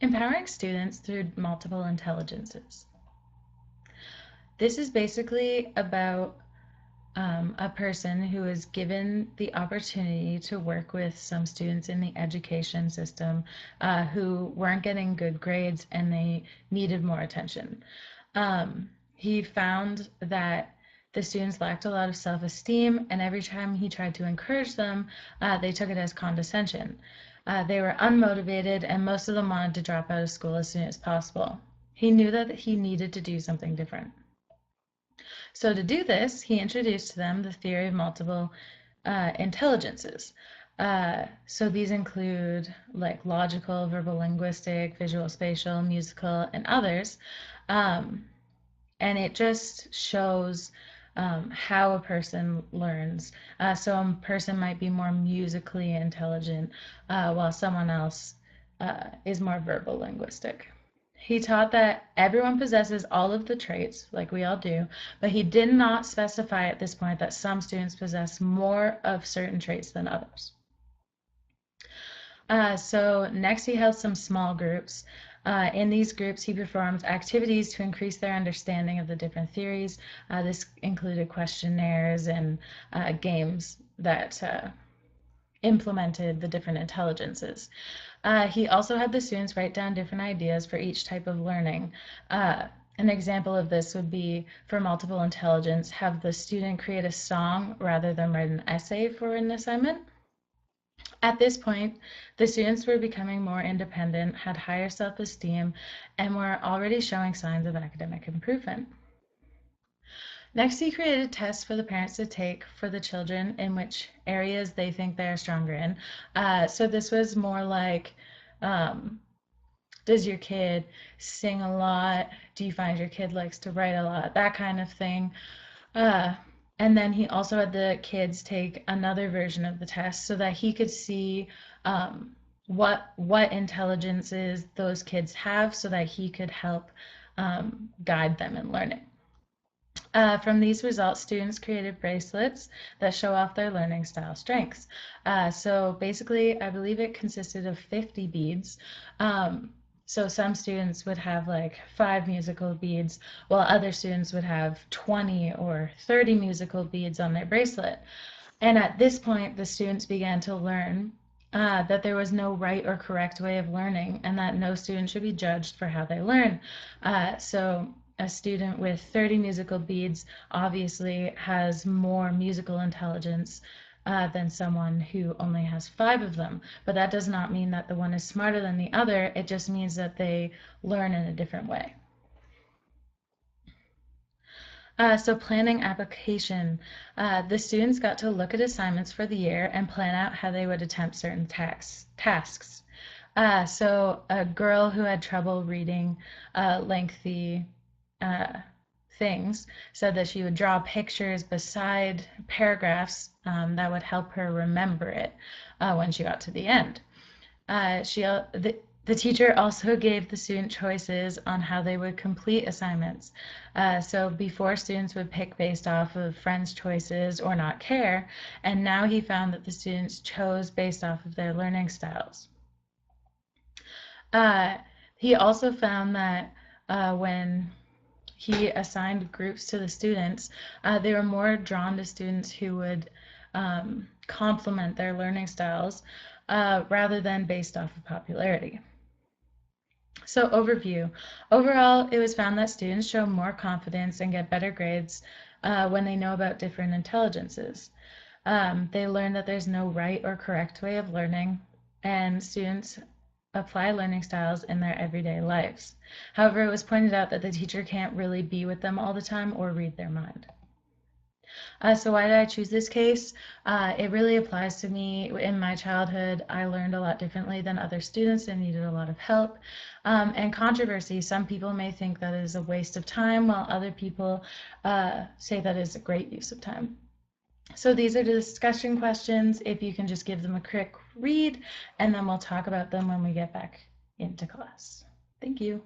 Empowering students through multiple intelligences. This is basically about a person who is given the opportunity to work with some students in the education system who weren't getting good grades and they needed more attention. He found that the students lacked a lot of self-esteem, and every time he tried to encourage them, they took it as condescension. They were unmotivated, and most of them wanted to drop out of school as soon as possible. He knew that he needed to do something different. So to do this, he introduced to them the theory of multiple intelligences. So these include like logical, verbal linguistic, visual spatial, musical, and others. And it just shows how a person learns. So a person might be more musically intelligent, while someone else is more verbal linguistic. He taught that everyone possesses all of the traits, like we all do, but he did not specify at this point that some students possess more of certain traits than others. So next he held some small groups. In these groups, he performed activities to increase their understanding of the different theories. This included questionnaires and games that implemented the different intelligences. He also had the students write down different ideas for each type of learning. An example of this would be for multiple intelligence, have the student create a song rather than write an essay for an assignment. At this point, the students were becoming more independent, had higher self-esteem, and were already showing signs of academic improvement. Next, he created tests for the parents to take for the children in which areas they think they are stronger in. So this was more like, um, does your kid sing a lot? Do you find your kid likes to write a lot? That kind of thing. Uh, and then he also had the kids take another version of the test so that he could see what intelligences those kids have so that he could help guide them in learning. From these results, students created bracelets that show off their learning style strengths. So basically, I believe it consisted of 50 beads. So some students would have like 5 musical beads, while other students would have 20 or 30 musical beads on their bracelet. And at this point, the students began to learn that there was no right or correct way of learning and that no student should be judged for how they learn. So a student with 30 musical beads obviously has more musical intelligence than someone who only has 5 of them. But that does not mean that the one is smarter than the other. It just means that they learn in a different way. So planning application, the students got to look at assignments for the year and plan out how they would attempt certain tasks. So a girl who had trouble reading lengthy uh, things said that she would draw pictures beside paragraphs that would help her remember it when she got to the end. The teacher also gave the student choices on how they would complete assignments. So before, students would pick based off of friends' choices or not care, and now he found that the students chose based off of their learning styles. Uh, he also found that when he assigned groups to the students, they were more drawn to students who would complement their learning styles rather than based off of popularity. So overview. Overall, it was found that students show more confidence and get better grades when they know about different intelligences. They learn that there's no right or correct way of learning, and students apply learning styles in their everyday lives. However, it was pointed out that the teacher can't really be with them all the time or read their mind. So why did I choose this case? It really applies to me. In my childhood, I learned a lot differently than other students and needed a lot of help. And controversy, some people may think that is a waste of time, while other people say that is a great use of time. So these are the discussion questions. If you can just give them a quick read, and then we'll talk about them when we get back into class. Thank you.